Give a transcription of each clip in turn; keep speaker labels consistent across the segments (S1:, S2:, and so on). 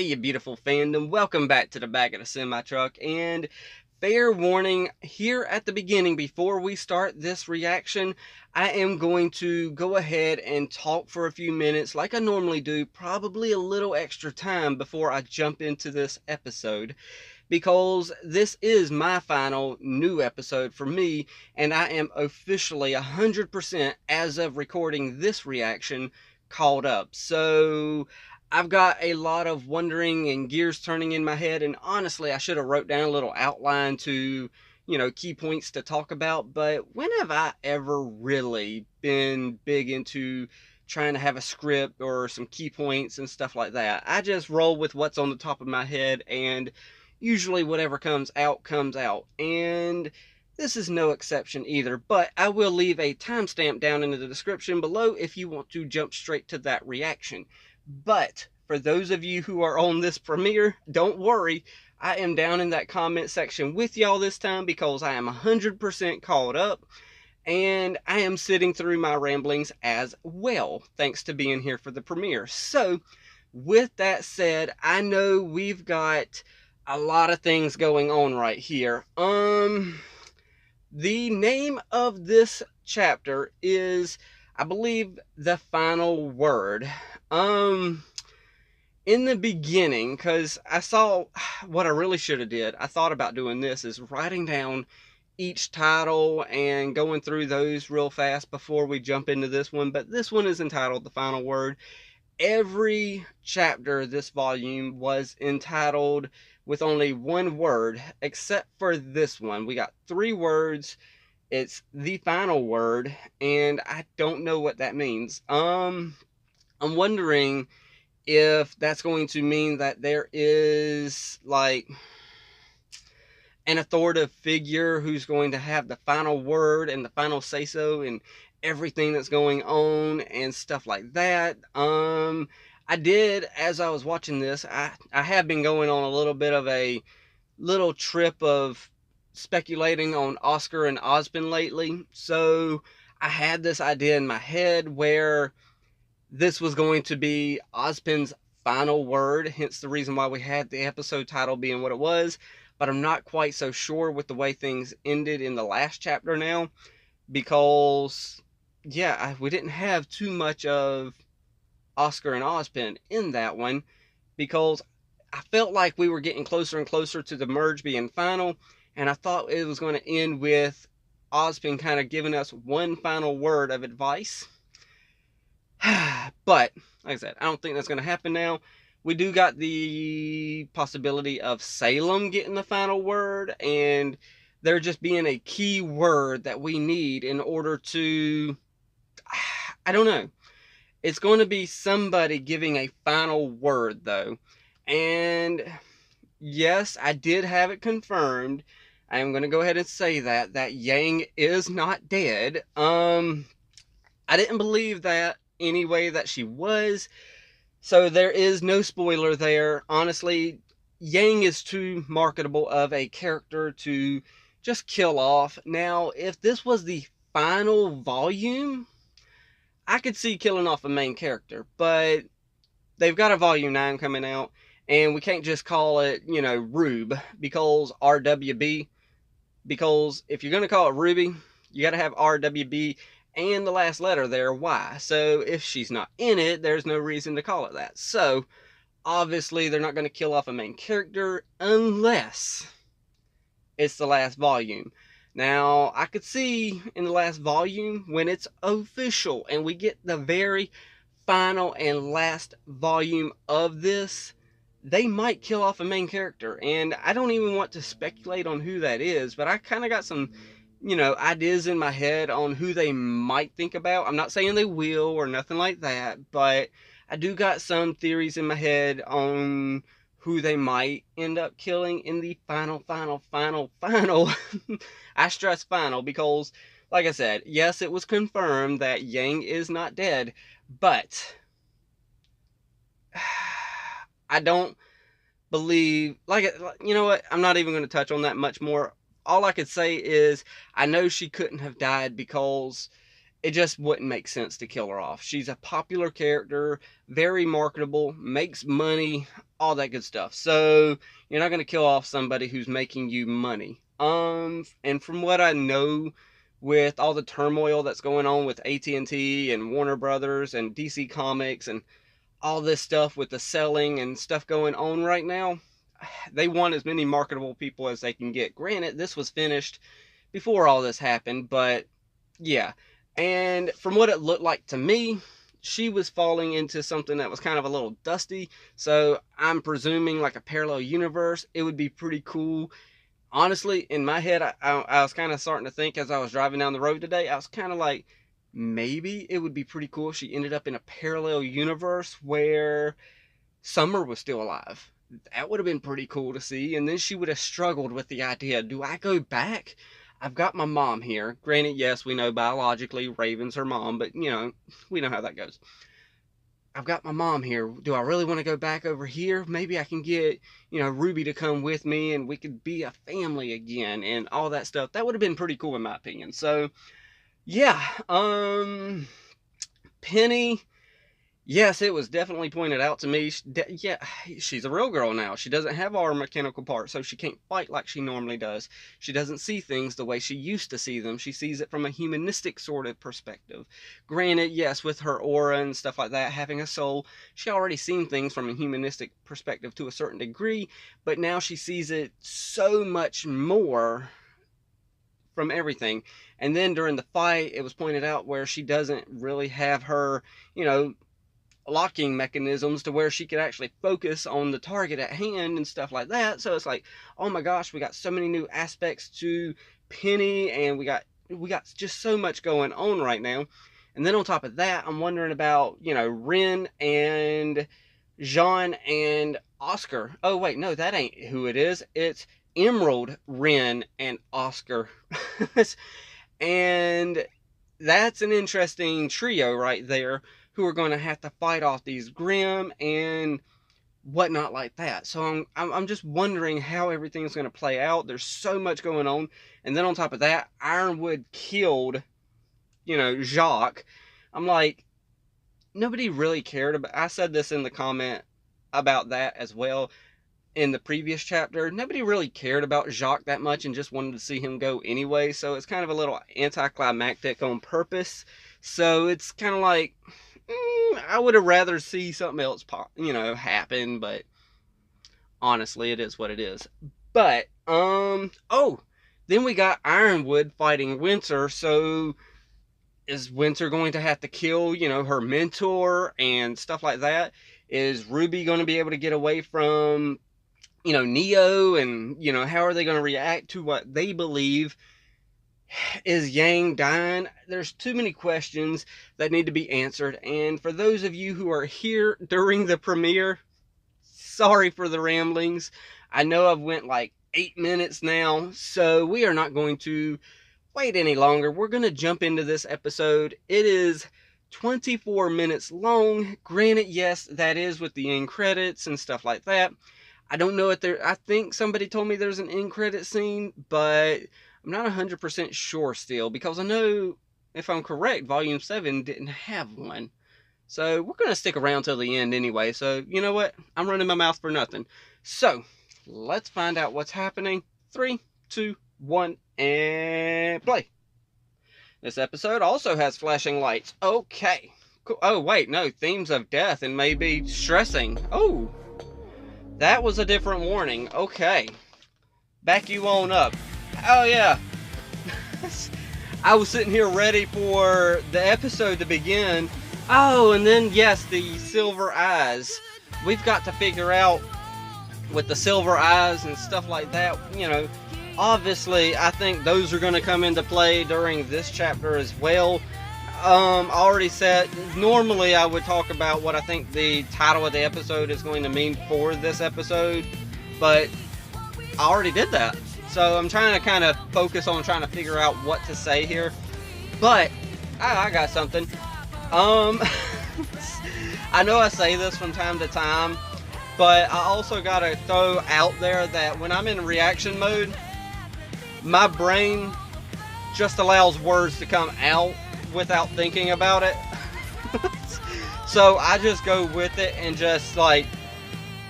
S1: Hey, you beautiful fandom. Welcome back to the back of the semi-truck. And fair warning, here at the beginning, before we start this reaction, I am going to go ahead and talk for a few minutes like I normally do, probably a little extra time before I jump into this episode, because this is my final new episode for me, and I am officially 100%, as of recording this reaction, caught up. So I've got a lot of wondering and gears turning in my head, and honestly I should have wrote down a little outline to, key points to talk about. But when have I ever really been big into trying to have a script or some key points and stuff like that? I just roll with what's on the top of my head, and usually whatever comes out comes out, and this is no exception either. But I will leave a timestamp down in the description below if you want to jump straight to that reaction. But for those of you who are on this premiere, don't worry, I am down in that comment section with y'all this time, because I am 100% caught up, and I am sitting through my ramblings as well, thanks to being here for the premiere. So with that said, I know we've got a lot of things going on right here. The name of this chapter is, I believe, The Final Word. In the beginning, because I saw what I really should have did, I thought about doing this, is writing down each title and going through those real fast before we jump into this one. But this one is entitled The Final Word. Every chapter this volume was entitled with only one word, except for this one. We got 3 words. It's the final word, and I don't know what that means. I'm wondering if that's going to mean that there is like an authoritative figure who's going to have the final word and the final say-so and everything that's going on and stuff like that. I did, as I was watching this, I have been going on a little bit of a little trip of speculating on Oscar and Ozpin lately. So I had this idea in my head where this was going to be Ozpin's final word, hence the reason why we had the episode title being what it was. But I'm not quite so sure with the way things ended in the last chapter now, because yeah, we didn't have too much of Oscar and Ozpin in that one, because I felt like we were getting closer and closer to the merge being final, and I thought it was going to end with Ozpin kind of giving us one final word of advice. But like I said, I don't think that's going to happen now. We do got the possibility of Salem getting the final word, and there just being a key word that we need in order to, I don't know. It's going to be somebody giving a final word, though. And yes, I did have it confirmed. I am going to go ahead and say that Yang is not dead. I didn't believe that anyway, that she was. So there is no spoiler there. Honestly, Yang is too marketable of a character to just kill off. Now, if this was the final volume, I could see killing off a main character, but they've got a volume 9 coming out, and we can't just call it, Rwby, because RWB, because if you're going to call it Rwby, you got to have RWB and the last letter there, Y. So if she's not in it, there's no reason to call it that. So obviously they're not going to kill off a main character unless it's the last volume. Now, I could see in the last volume, when it's official and we get the very final and last volume of this, they might kill off a main character. And I don't even want to speculate on who that is, but I kind of got some, ideas in my head on who they might think about. I'm not saying they will or nothing like that, but I do got some theories in my head on who they might end up killing in the final. I stress final, because, like I said, yes, it was confirmed that Yang is not dead, but I don't believe, you know what, I'm not even going to touch on that much more. All I could say is I know she couldn't have died, because it just wouldn't make sense to kill her off. She's a popular character, very marketable, makes money, all that good stuff. So you're not going to kill off somebody who's making you money. And from what I know, with all the turmoil that's going on with AT&T and Warner Brothers and DC Comics and all this stuff with the selling and stuff going on right now, they want as many marketable people as they can get. Granted, this was finished before all this happened, but yeah. And from what it looked like to me, she was falling into something that was kind of a little dusty. So I'm presuming like a parallel universe. It would be pretty cool. Honestly, in my head, I was kind of starting to think as I was driving down the road today, I was kind of like, maybe it would be pretty cool if she ended up in a parallel universe where Summer was still alive. That would have been pretty cool to see. And then she would have struggled with the idea, do I go back? I've got my mom here. Granted, yes, we know biologically Raven's her mom, but, you know, we know how that goes. I've got my mom here. Do I really want to go back over here? Maybe I can get, you know, Rwby to come with me and we could be a family again and all that stuff. That would have been pretty cool in my opinion. So, yeah. Penny, yes, it was definitely pointed out to me. Yeah, she's a real girl now. She doesn't have all her mechanical parts, so she can't fight like she normally does. She doesn't see things the way she used to see them. She sees it from a humanistic sort of perspective. Granted, yes, with her aura and stuff like that, having a soul, she already seen things from a humanistic perspective to a certain degree, but now she sees it so much more from everything. And then during the fight, it was pointed out where she doesn't really have her, you know, locking mechanisms to where she could actually focus on the target at hand and stuff like that. So it's like, oh my gosh, we got so many new aspects to Penny, and we got just so much going on right now. And then on top of that, I'm wondering about, you know, Ren and Jean and Oscar. Oh wait, no, that ain't who it is. It's Emerald, Ren, and Oscar. And that's an interesting trio right there, who are going to have to fight off these Grimm and whatnot like that. So I'm just wondering how everything's going to play out. There's so much going on. And then on top of that, Ironwood killed, you know, Jacques. I'm like, nobody really cared about. I said this in the comment about that as well in the previous chapter. Nobody really cared about Jacques that much and just wanted to see him go anyway. So it's kind of a little anticlimactic on purpose. So it's kind of like, I would have rather see something else you know, happen, but honestly, it is what it is. But, oh, then we got Ironwood fighting Winter. So is Winter going to have to kill, you know, her mentor and stuff like that? Is Rwby going to be able to get away from, you know, Neo? And, you know, how are they going to react to what they believe is Yang dying? There's too many questions that need to be answered. And for those of you who are here during the premiere, sorry for the ramblings. I know I've went like 8 minutes now, so we are not going to wait any longer. We're going to jump into this episode. It is 24 minutes long. Granted, yes, that is with the end credits and stuff like that. I don't know if there, I think somebody told me there's an end credit scene, but I'm not 100% sure still, because I know, if I'm correct, Volume 7 didn't have one. So we're going to stick around till the end anyway. So you know what? I'm running my mouth for nothing. So let's find out what's happening. 3, 2, 1, and play. This episode also has flashing lights. Okay. Cool. Oh, wait, no. Themes of death and maybe stressing. Oh, that was a different warning. Okay. Back you on up. Oh, yeah. I was sitting here ready for the episode to begin. Oh, and then, yes, the silver eyes. We've got to figure out with the silver eyes and stuff like that, you know, obviously, I think those are going to come into play during this chapter as well. I already said, normally I would talk about what I think the title of the episode is going to mean for this episode, but I already did that. So I'm trying to kind of focus on trying to figure out what to say here. But I got something. I know I say this from time to time, but I also got to throw out there that when I'm in reaction mode, my brain just allows words to come out without thinking about it. So I just go with it and just like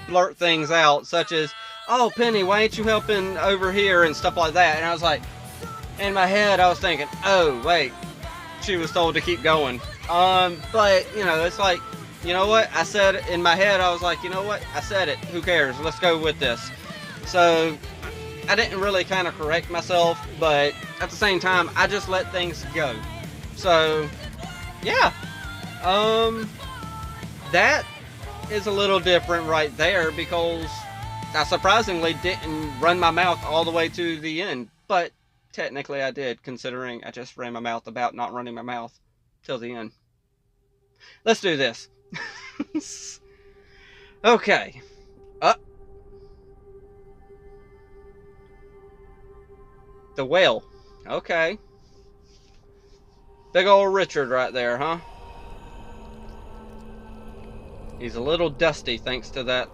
S1: blurt things out, such as, "Oh, Penny, why ain't you helping over here?" and stuff like that. And I was like, in my head, I was thinking, "Oh, wait, she was told to keep going." But you know, it's like, you know what? I said it in my head. I was like, you know what? I said it. Who cares? Let's go with this. So I didn't really kind of correct myself, but at the same time, I just let things go. So yeah, that is a little different right there, because I surprisingly didn't run my mouth all the way to the end, but technically I did, considering I just ran my mouth about not running my mouth till the end. Let's do this. Okay. The whale. Okay. Big old Richard right there, huh? He's a little dusty thanks to that,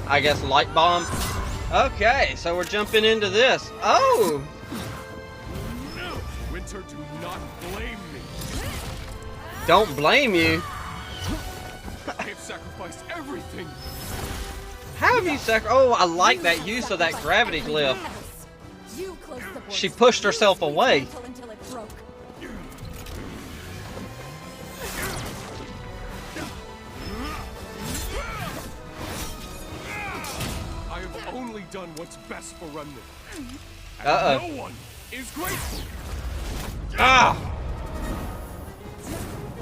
S1: I guess, light bomb. Okay, so we're jumping into this. Oh!
S2: No! Winter, do not blame me.
S1: Don't blame you?
S2: I've sacrificed everything.
S1: How have you Oh, I like that use of that gravity glyph. She pushed herself away.
S2: I have only done what's best for Remnant.
S1: Uh-oh.
S2: No one is grateful.
S1: Ah!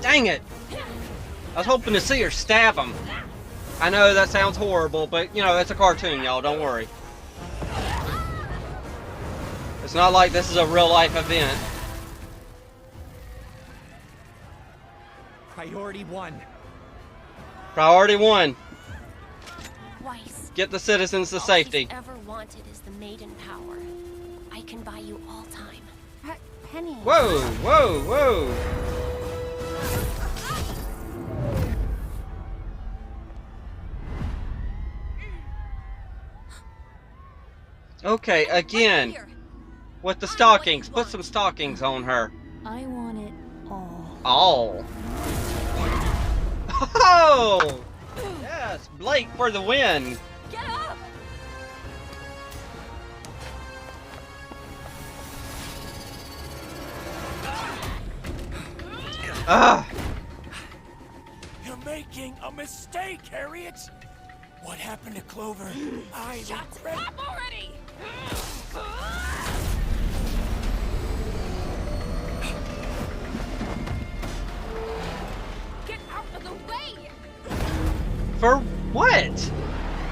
S1: Dang it! I was hoping to see her stab him. I know that sounds horrible, but you know, it's a cartoon, y'all. Don't worry. It's not like this is a real life event.
S3: Priority 1.
S1: Priority 1.
S4: Weiss,
S1: Get the citizens to
S4: all
S1: safety.
S4: she's ever wanted is the maiden power. I can buy you all time.
S5: Penny.
S1: Whoa, whoa, whoa. Okay, again, with the stockings. Put some stockings on her.
S5: I want it all.
S1: All. Oh! Yes, Blake for the win.
S4: Get up!
S1: Ah!
S3: You're making a mistake, Harriet. What happened to Clover? I regret.
S4: Stop already! Get out of the way!
S1: For what?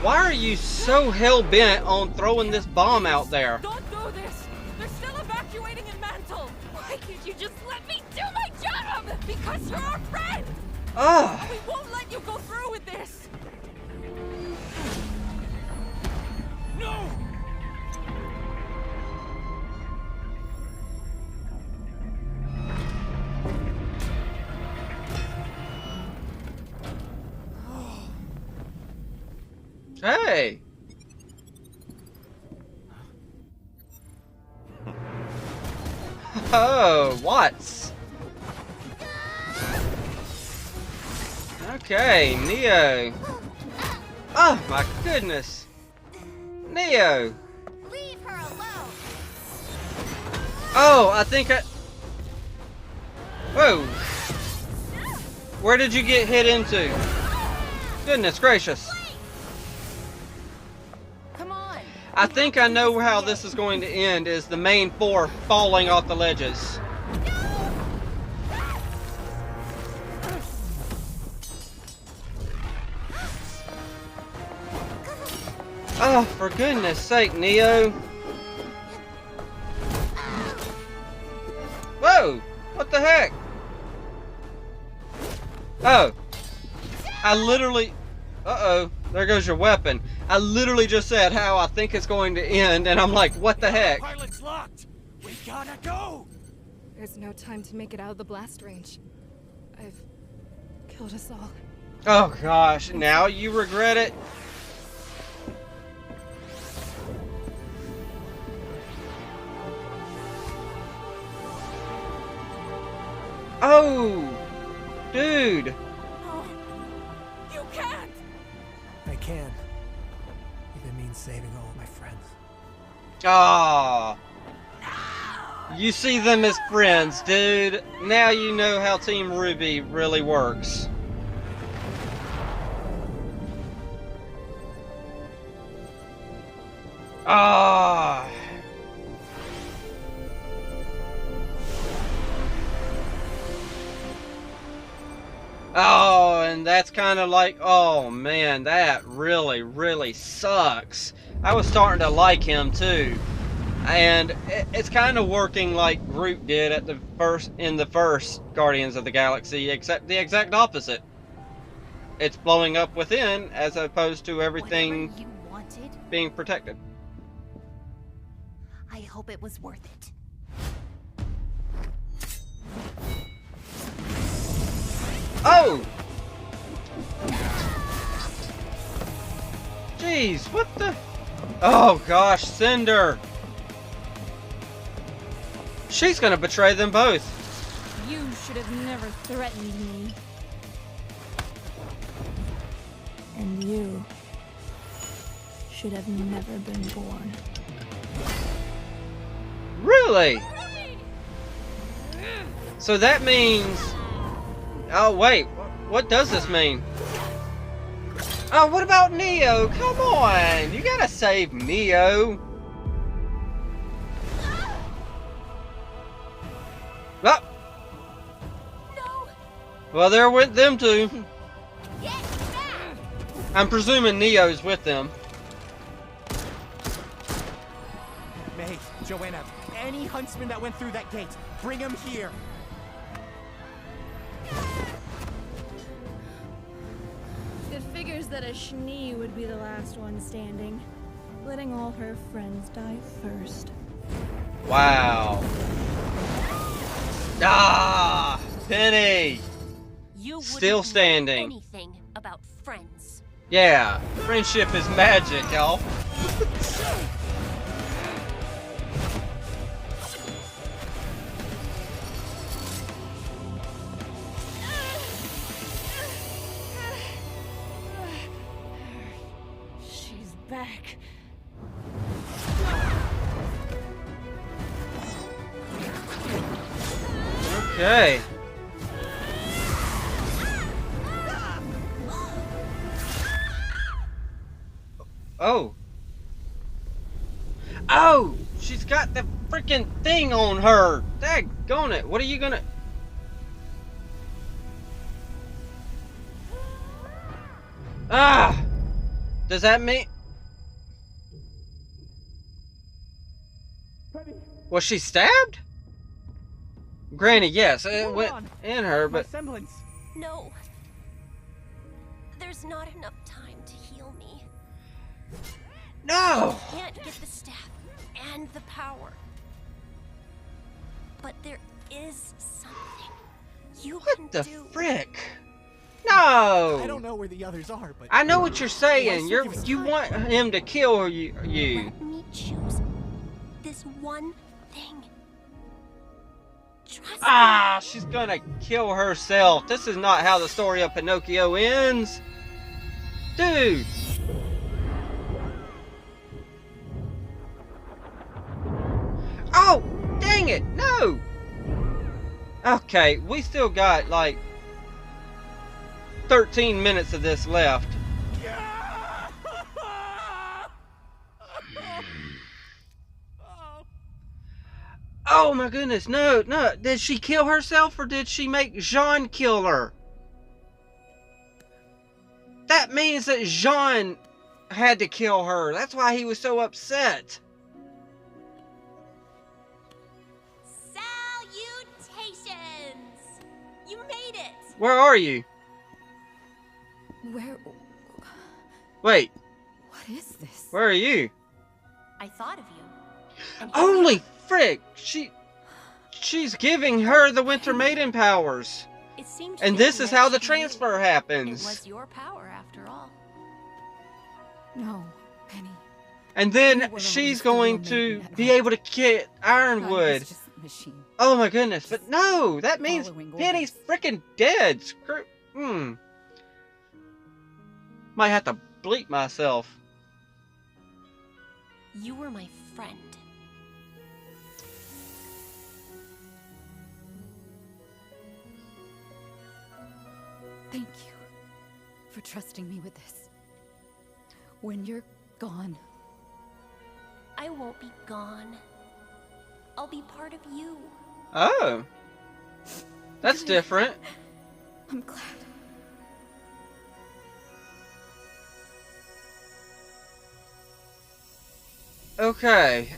S1: Why are you so hell-bent on throwing this bomb out there?
S4: Don't do this! They're still evacuating in Mantle! Why can't you just let me do my job? Because you're our friend!
S1: Ugh.
S4: We won't let you go through with this!
S3: No!
S1: Hey! Oh, Watts. Okay, Neo. Oh my goodness. Neo.
S5: Leave her alone.
S1: Oh, I think I... Whoa. Where did you get hit into? Goodness gracious.
S5: Come on.
S1: I think I know how this is going to end, is the main four falling off the ledges. Oh, for goodness sake, Neo. Whoa! What the heck? Oh. I literally... Uh-oh. There goes your weapon. I literally just said how I think it's going to end, and I'm like, what the heck?
S3: Pilot's locked. We gotta go.
S6: There's no time to make it out of the blast range. I've killed us all.
S1: Oh gosh, now you regret it? Oh! Dude!
S4: No. You can't!
S3: I can. If it means saving all of my friends.
S1: Ah! You see them as friends, dude. Now you know how Team Rwby really works. Ah! Oh, and that's kind of like, oh man, that really, really sucks. I was starting to like him too. And it's kind of working like Groot did at in the first Guardians of the Galaxy, except the exact opposite. It's blowing up within as opposed to everything
S5: Whatever you wanted,
S1: being protected.
S5: I hope it was worth it.
S1: Oh! Jeez, what the? Oh gosh, Cinder! She's gonna betray them both.
S6: You should have never threatened me.
S5: And you should have never been born.
S1: Really? So that means... Oh wait, what does this mean? Oh, what about Neo? Come on! You gotta save Neo! Oh!
S5: No!
S1: Well, there went them two.
S5: Get back!
S1: I'm presuming Neo's with them.
S7: May, Joanna, any huntsman that went through that gate, bring him here.
S6: It figures that a Schnee would be the last one standing, letting all her friends die first.
S1: Wow. Ah! Penny!
S8: You wouldn't
S1: Still
S8: know
S1: standing.
S8: anything about friends.
S1: Yeah, friendship is magic, y'all.
S6: She's back.
S1: Okay. Oh. Oh! She's got the freaking thing on her! Daggone it! What are you gonna... Ah! Does that mean... Was she stabbed? Granny, yes, it
S7: Hold
S1: went
S7: on.
S1: in her,
S7: My
S1: but...
S7: semblance.
S8: No. There's not enough time to heal me.
S1: No!
S8: Can't get the staff and the power. But there is something you
S1: What
S8: can
S1: the
S8: do.
S1: frick? No!
S7: I don't know where the others are, but
S1: I know what you're saying.
S7: Why should
S1: You want him to kill you.
S8: Let me choose this one thing. Trust
S1: Ah, she's gonna kill herself. This is not how the story of Pinocchio ends. Dude. Oh, dang it. No. Okay, we still got like 13 minutes of this left. Oh my goodness, no. Did she kill herself or did she make Jean kill her? That means that Jean had to kill her. That's why he was so upset.
S8: Salutations! You made it!
S1: Where are you?
S6: Where?
S1: Wait,
S6: What is this?
S1: where are you?
S8: I thought of you. And
S1: Holy frick! She's giving her the Winter Maiden powers.
S8: it seemed
S1: And this
S8: fitting
S1: is
S8: that
S1: how the
S8: she knew
S1: transfer
S8: It
S1: happens.
S8: was your power after all.
S6: No, Penny.
S1: And
S6: You
S1: then
S6: were always
S1: she's
S6: the real
S1: going to
S6: maiden at
S1: be
S6: heart.
S1: able to get
S6: I
S1: Ironwood.
S6: was just
S9: machine.
S1: Oh my goodness, but no! That means
S9: Following
S1: Penny's
S9: orders.
S1: freaking dead! Might have to bleep myself.
S8: You were my friend.
S9: Thank you for trusting me with this. When you're gone,
S8: I won't be gone. I'll be part of you.
S1: Oh. That's different.
S9: I'm glad.
S1: Okay,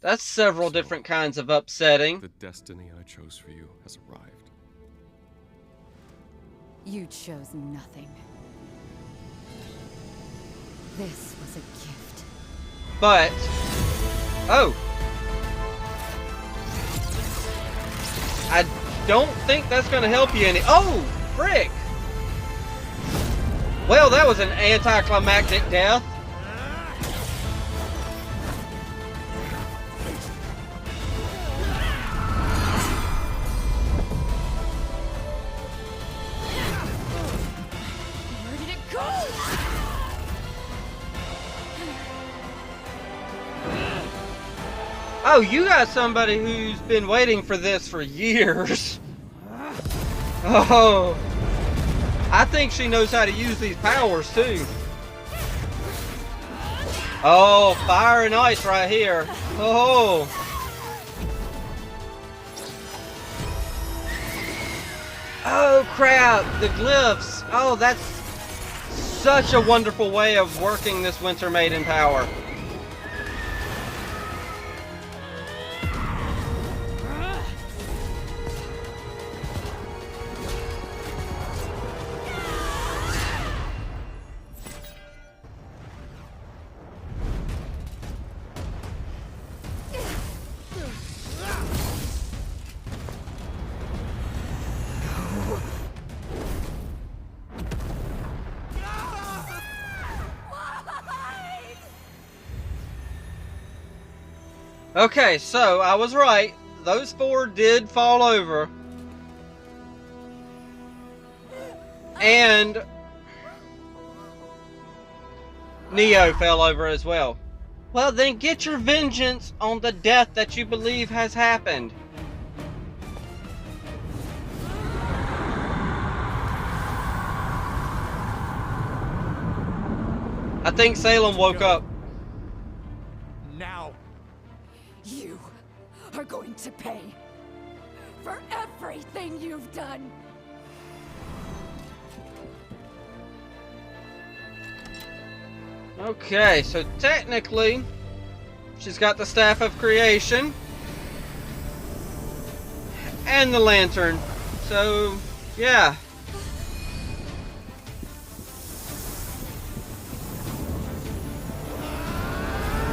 S1: that's several different kinds of upsetting.
S2: The destiny I chose for you has arrived.
S9: You chose nothing. This was a gift.
S1: But, oh. I don't think that's gonna help you any. Oh, frick! Well, that was an anticlimactic death.
S4: Where did it go?
S1: Oh, you got somebody who's been waiting for this for years. Oh. I think she knows how to use these powers too. Oh, fire and ice right here. Oh. Oh crap, the glyphs. Oh, that's such a wonderful way of working this Winter Maiden power. Okay, so I was right. Those four did fall over. And Neo fell over as well. Well, then get your vengeance on the death that you believe has happened. I think Salem woke up.
S3: Now.
S4: You are going to pay for everything you've done.
S1: Okay, so technically, she's got the Staff of Creation and the lantern. So, yeah.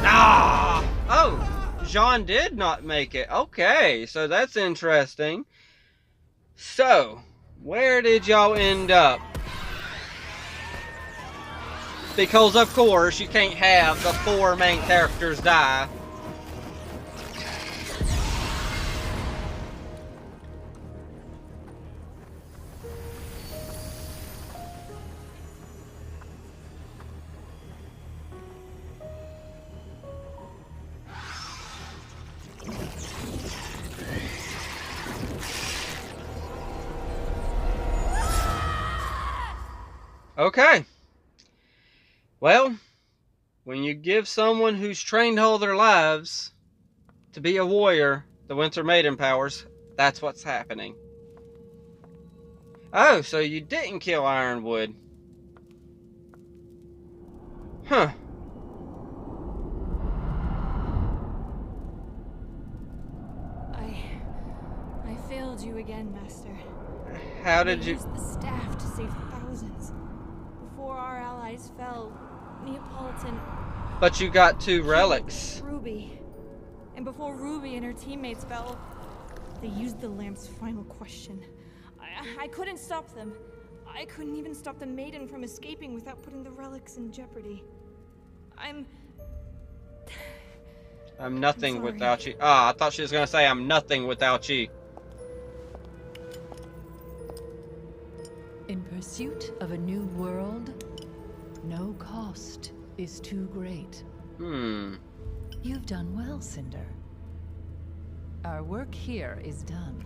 S1: Ah! Oh, Jean did not make it. Okay, so that's interesting. So, where did y'all end up? Because, of course, you can't have the four main characters die. Okay. Well, when you give someone who's trained all their lives to be a warrior the Winter Maiden powers, that's what's happening. Oh, so you didn't kill Ironwood. Huh.
S6: I failed you again, Master.
S1: How did
S6: I
S1: you...
S6: used the staff to save thousands. Before our allies fell, Neapolitan...
S1: But you got two relics.
S6: Rwby. And before Rwby and her teammates fell, they used the lamp's final question. I couldn't stop them. I couldn't even stop the maiden from escaping without putting the relics in jeopardy.
S1: I'm nothing
S6: sorry.
S1: without you. Ah, I thought she was gonna say I'm nothing without you.
S10: In pursuit of a new world, no cost is too great. You've done well, Cinder. Our work here is done.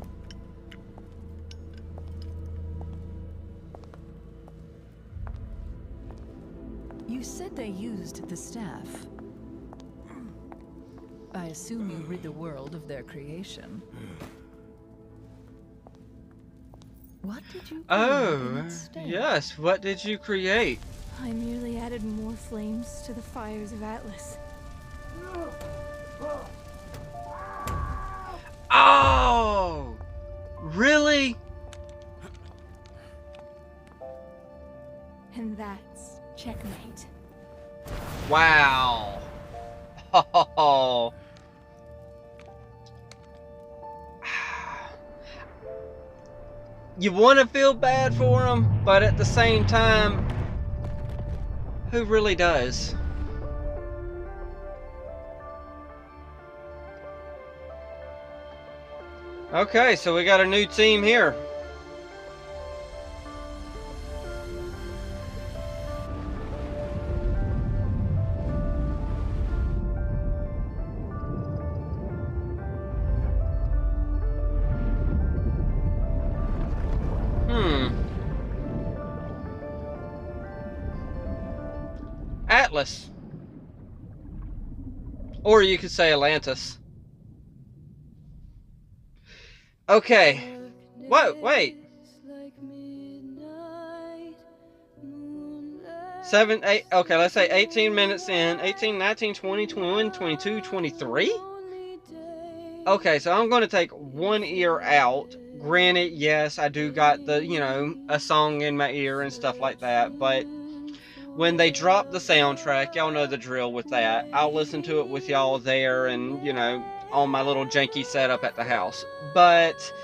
S10: You said they used the staff. I assume you rid the world of their creation. What did you create instead?
S1: Yes, what did you create?
S6: I merely added more flames to the fires of Atlas.
S1: Oh! Really?
S6: And that's Checkmate.
S1: Wow. Oh. You want to feel bad for him, but at the same time, who really does? Okay, so we got a new team here. Atlas. Or you could say Atlantis. Okay. Whoa, wait. 7, 8, okay, let's say 18 minutes in. 18, 19, 20, 21, 22, 23? Okay, so I'm going to take one ear out. Granted, yes, I do got the, you know, a song in my ear and stuff like that, but when they drop the soundtrack, y'all know the drill with that. I'll listen to it with y'all there and, you know, on my little janky setup at the house. But,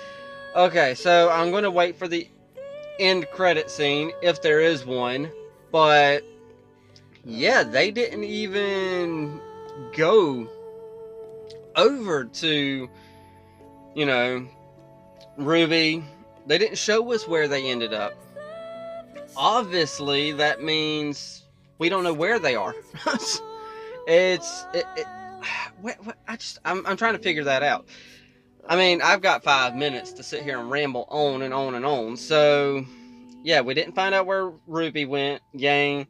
S1: okay, so I'm going to wait for the end credit scene, if there is one. But, yeah, they didn't even go over to, you know, Rwby. They didn't show us where they ended up. Obviously, that means we don't know where they are. I'm trying to figure that out. I mean, I've got 5 minutes to sit here and ramble on and on and on. So, yeah, we didn't find out where Rwby went. Yang,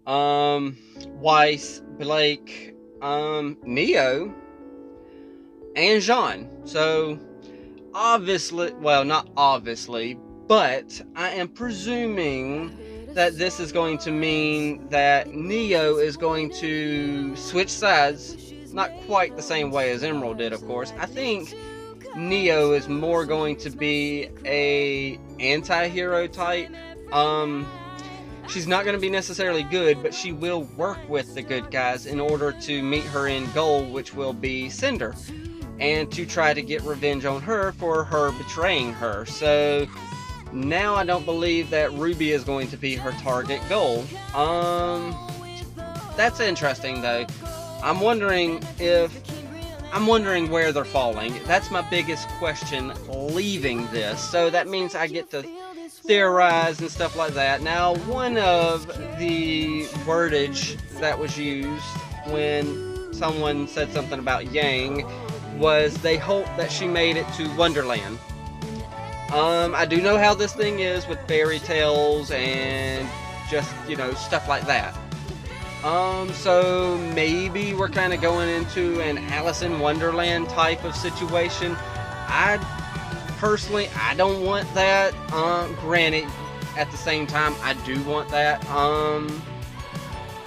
S1: Weiss, Blake, Neo, and Jean. So, obviously, well, not obviously, but I am presuming that this is going to mean that Neo is going to switch sides. Not quite the same way as Emerald did, of course. I think Neo is more going to be a anti-hero type. She's not going to be necessarily good, but she will work with the good guys in order to meet her end goal, which will be Cinder, and to try to get revenge on her for her betraying her. So now I don't believe that Rwby is going to be her target goal. That's interesting though. I'm wondering where they're falling. That's my biggest question leaving this. So that means I get to theorize and stuff like that. Now, one of the wordage that was used when someone said something about Yang was they hope that she made it to Wonderland. I do know how this thing is with fairy tales and just, you know, stuff like that. So maybe we're kind of going into an Alice in Wonderland type of situation. Personally, I don't want that. Granted, at the same time, I do want that.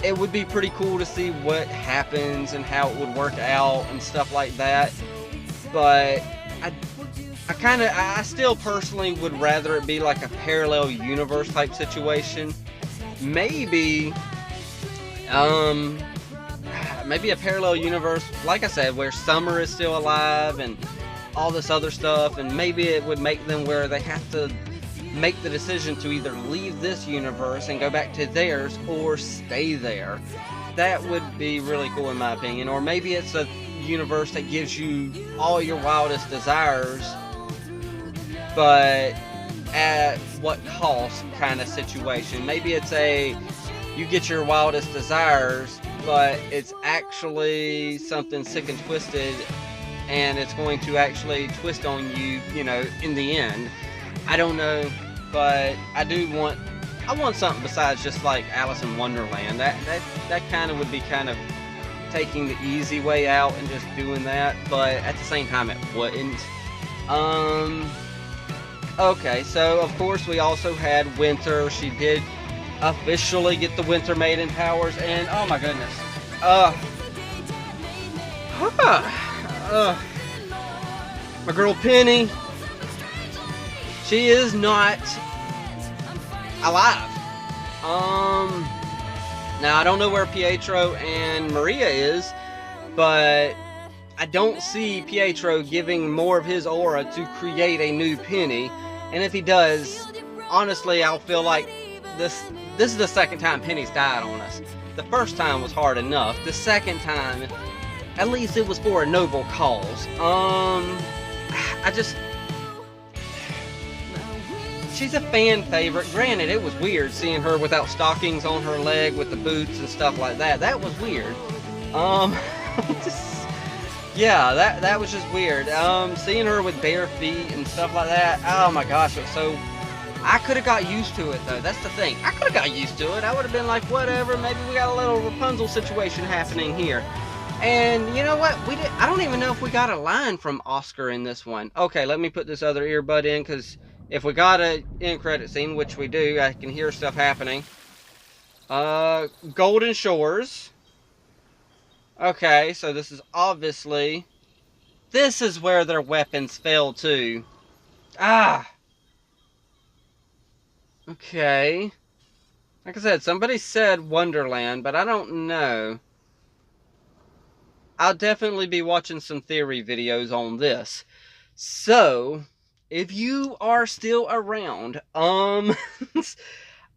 S1: It would be pretty cool to see what happens and how it would work out and stuff like that. But I still personally would rather it be like a parallel universe type situation. Maybe a parallel universe, like I said, where Summer is still alive and all this other stuff, and maybe it would make them where they have to make the decision to either leave this universe and go back to theirs or stay there. That would be really cool in my opinion. Or maybe it's a universe that gives you all your wildest desires, but at what cost kind of situation. Maybe it's a you get your wildest desires, but it's actually something sick and twisted, and it's going to actually twist on you, you know, in the end. I don't know, but I want something besides just like Alice in Wonderland. That kind of would be kind of taking the easy way out and just doing that, but at the same time it wouldn't. Okay, so of course we also had Winter. She did officially get the Winter Maiden powers, and oh my goodness. My girl Penny, she is not alive. Now I don't know where Pietro and Maria is, but I don't see Pietro giving more of his aura to create a new Penny, and if he does, honestly, I'll feel like this is the second time Penny's died on us. The first time was hard enough. The second time, at least it was for a noble cause. She's a fan favorite. Granted, it was weird seeing her without stockings on her leg with the boots and stuff like that. That was weird. Yeah, that was just weird. Seeing her with bare feet and stuff like that. Oh my gosh. So I could have got used to it though. That's the thing. I could have got used to it. I would have been like, whatever. Maybe we got a little Rapunzel situation happening here. And you know what? I don't even know if we got a line from Oscar in this one. Okay, let me put this other earbud in, because if we got a end credit scene, which we do, I can hear stuff happening. Golden Shores. Okay, so this is obviously... This is where their weapons fell to. Ah! Okay. Like I said, somebody said Wonderland, but I don't know. I'll definitely be watching some theory videos on this. So, if you are still around, I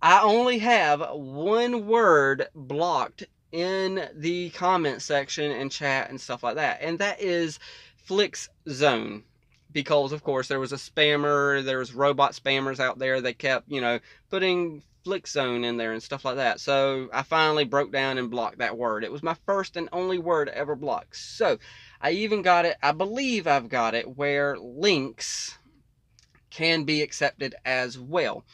S1: only have one word blocked in the comment section and chat and stuff like that, and that is Flicks Zone. Because, of course, there was a spammer, there was robot spammers out there that kept, you know, putting Flick Zone in there and stuff like that. So, I finally broke down and blocked that word. It was my first and only word ever blocked. So, I even got it, I believe I've got it, where links can be accepted as well.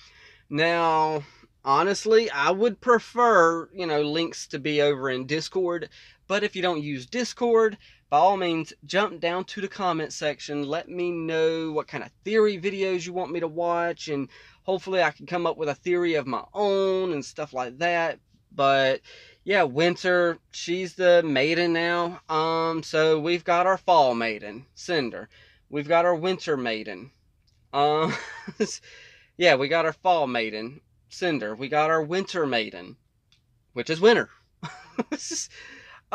S1: Now, honestly, I would prefer, you know, links to be over in Discord. But if you don't use Discord, by all means, jump down to the comment section. Let me know what kind of theory videos you want me to watch, and hopefully I can come up with a theory of my own and stuff like that. But yeah, Winter, she's the maiden now. So we've got our Fall Maiden, Cinder. We've got our Winter Maiden. Yeah, we got our Fall Maiden, Cinder. We got our Winter Maiden, which is Winter.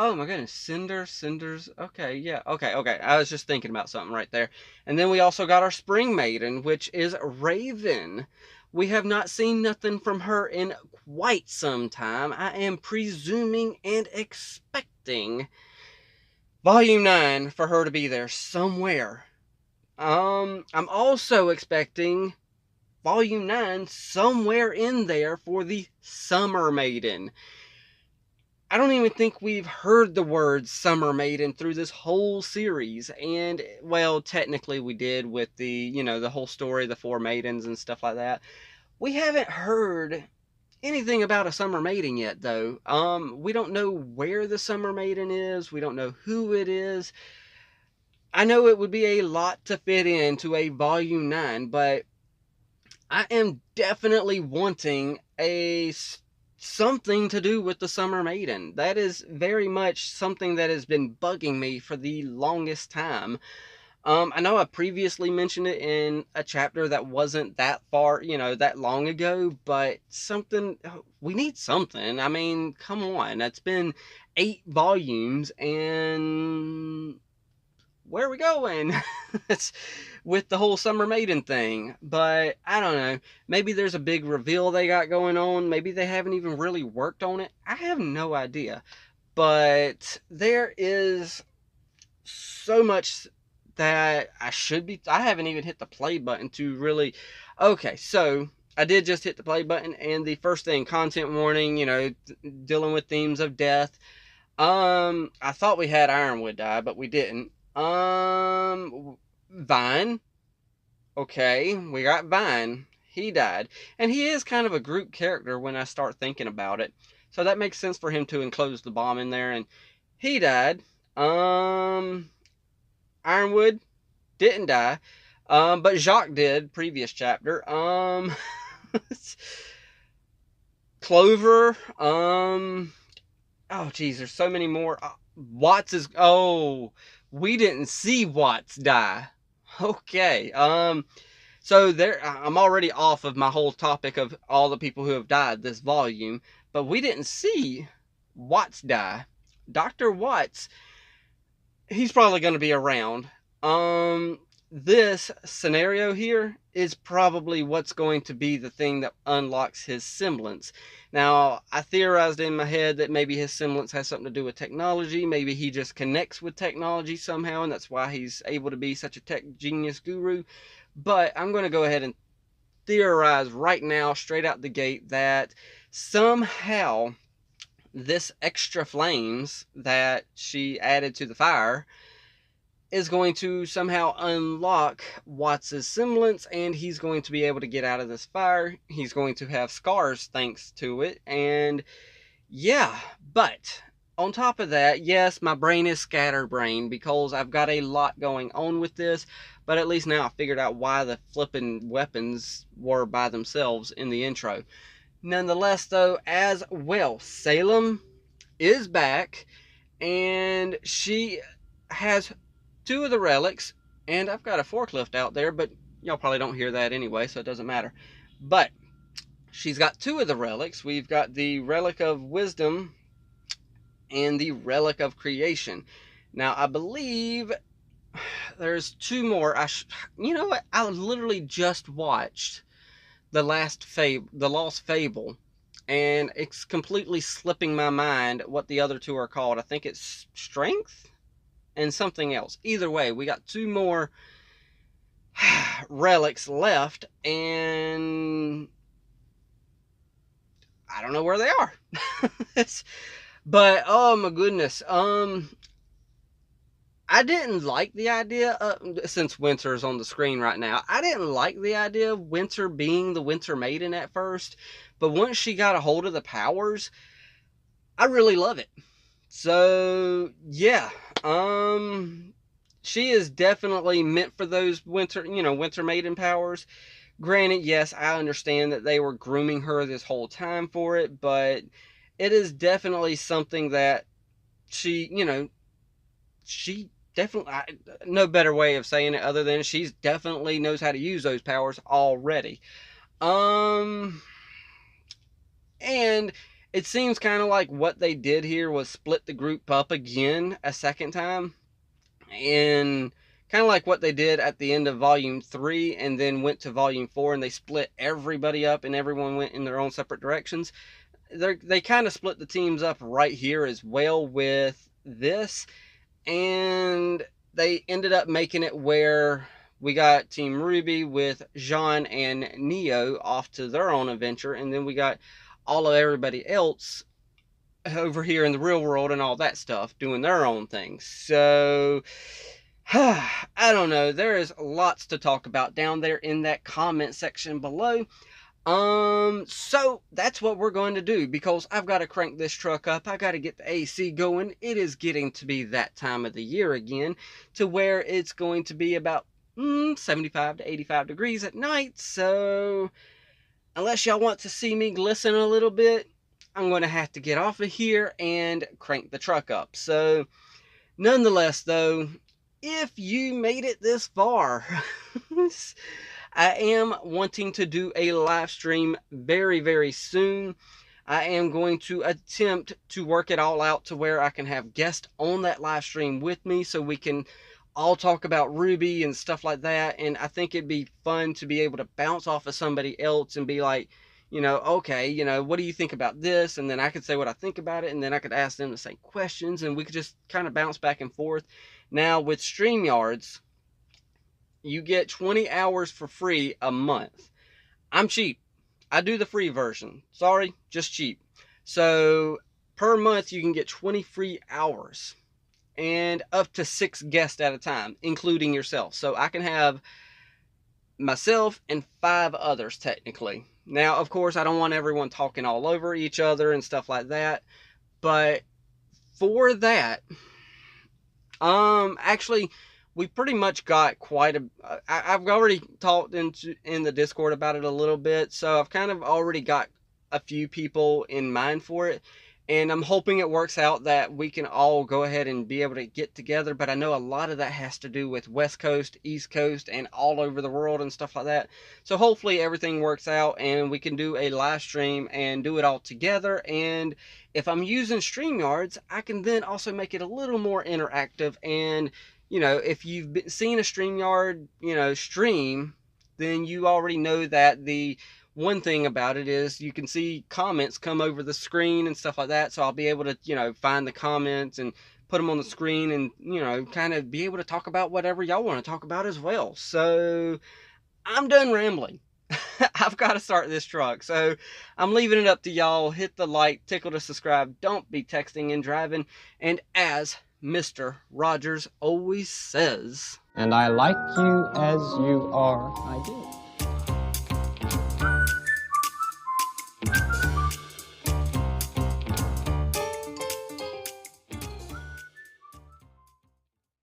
S1: Oh my goodness, Cinders, okay, yeah, okay, I was just thinking about something right there. And then we also got our Spring Maiden, which is Raven. We have not seen nothing from her in quite some time. I am presuming and expecting Volume 9 for her to be there somewhere. I'm also expecting Volume 9 somewhere in there for the Summer Maiden. I don't even think we've heard the word Summer Maiden through this whole series. And, well, technically we did with the, you know, the whole story, the 4 maidens and stuff like that. We haven't heard anything about a Summer Maiden yet, though. We don't know where the Summer Maiden is. We don't know who it is. I know it would be a lot to fit into a Volume 9, but I am definitely wanting something to do with the Summer Maiden. That is very much something that has been bugging me for the longest time. I know I previously mentioned it in a chapter that wasn't that far, you know, that long ago, but we need something. I mean, come on, it's been 8 volumes, and where are we going? It's with the whole Summer Maiden thing. But I don't know, maybe there's a big reveal they got going on. Maybe they haven't even really worked on it. I have no idea. But there is so much that I haven't even hit the play button to really. Okay, so I did just hit the play button, and the first thing, content warning, dealing with themes of death. I thought we had Ironwood die, but we didn't. Vine. Okay, we got Vine. He died. And he is kind of a group character when I start thinking about it. So that makes sense for him to enclose the bomb in there, and he died. Ironwood didn't die. But Jacques did, previous chapter. Clover, oh geez, there's so many more. Watts is, oh, we didn't see Watts die. Okay, so there, I'm already off of my whole topic of all the people who have died this volume, but we didn't see Watts die. Dr. Watts, he's probably going to be around. This scenario here is probably what's going to be the thing that unlocks his semblance. Now, I theorized in my head that maybe his semblance has something to do with technology. Maybe he just connects with technology somehow, and that's why he's able to be such a tech genius guru. But I'm going to go ahead and theorize right now, straight out the gate, that somehow this extra flames that she added to the fire is going to somehow unlock Watts' semblance, and he's going to be able to get out of this fire. He's going to have scars thanks to it, and yeah, but on top of that, yes, my brain is scatterbrained because I've got a lot going on with this, but at least now I figured out why the flipping weapons were by themselves in the intro. Nonetheless, though, as well, Salem is back, and she has 2 of the relics, and I've got a forklift out there, but y'all probably don't hear that anyway, so it doesn't matter. But she's got 2 of the relics. We've got the Relic of Wisdom and the Relic of Creation. Now, I believe there's 2 more. You know what? I literally just watched the Lost Fable, and it's completely slipping my mind what the other 2 are called. I think it's Strength and something else. Either way, we got 2 more relics left, and I don't know where they are. But oh my goodness, I didn't like the idea since Winter's on the screen right now, I didn't like the idea of Winter being the Winter Maiden at first, but once she got a hold of the powers, I really love it. So yeah, she is definitely meant for those Winter Maiden powers. Granted, yes, I understand that they were grooming her this whole time for it, but it is definitely something that she definitely, no better way of saying it other than she's definitely knows how to use those powers already. And it seems kind of like what they did here was split the group up again a second time. And kind of like what they did at the end of Volume 3 and then went to Volume 4 and they split everybody up and everyone went in their own separate directions. They kind of split the teams up right here as well with this. And they ended up making it where we got Team Rwby with Jean and Neo off to their own adventure. And then we got all of everybody else over here in the real world and all that stuff doing their own thing. So I don't know, there is lots to talk about down there in that comment section below. So that's what we're going to do, because I've got to crank this truck up. I got to get the AC going. It is getting to be that time of the year again, to where it's going to be about 75 to 85 degrees at night. So unless y'all want to see me glisten a little bit, I'm going to have to get off of here and crank the truck up. So nonetheless, though, if you made it this far, I am wanting to do a live stream very, very soon. I am going to attempt to work it all out to where I can have guests on that live stream with me so we can all talk about Rwby and stuff like that. And I think it'd be fun to be able to bounce off of somebody else and be like, you know, okay, you know, what do you think about this? And then I could say what I think about it, and then I could ask them the same questions, and we could just kind of bounce back and forth. Now with StreamYards, you get 20 hours for free a month. I'm cheap. I do the free version. Sorry, just cheap. So per month you can get 20 free hours and up to 6 guests at a time, including yourself. So I can have myself and 5 others technically. Now, of course, I don't want everyone talking all over each other and stuff like that, but for that, actually, we pretty much got quite a. I've already talked in the Discord about it a little bit, so I've kind of already got a few people in mind for it. And I'm hoping it works out that we can all go ahead and be able to get together. But I know a lot of that has to do with West Coast, East Coast, and all over the world and stuff like that. So hopefully everything works out and we can do a live stream and do it all together. And if I'm using StreamYards, I can then also make it a little more interactive. And, you know, if you've seen a StreamYard, you know, stream, then you already know that the one thing about it is you can see comments come over the screen and stuff like that. So I'll be able to, you know, find the comments and put them on the screen and, you know, kind of be able to talk about whatever y'all want to talk about as well. So I'm done rambling. I've got to start this truck. So I'm leaving it up to y'all. Hit the like, tickle to subscribe. Don't be texting and driving. And as Mr. Rogers always says,
S11: and I like you as you are, I do.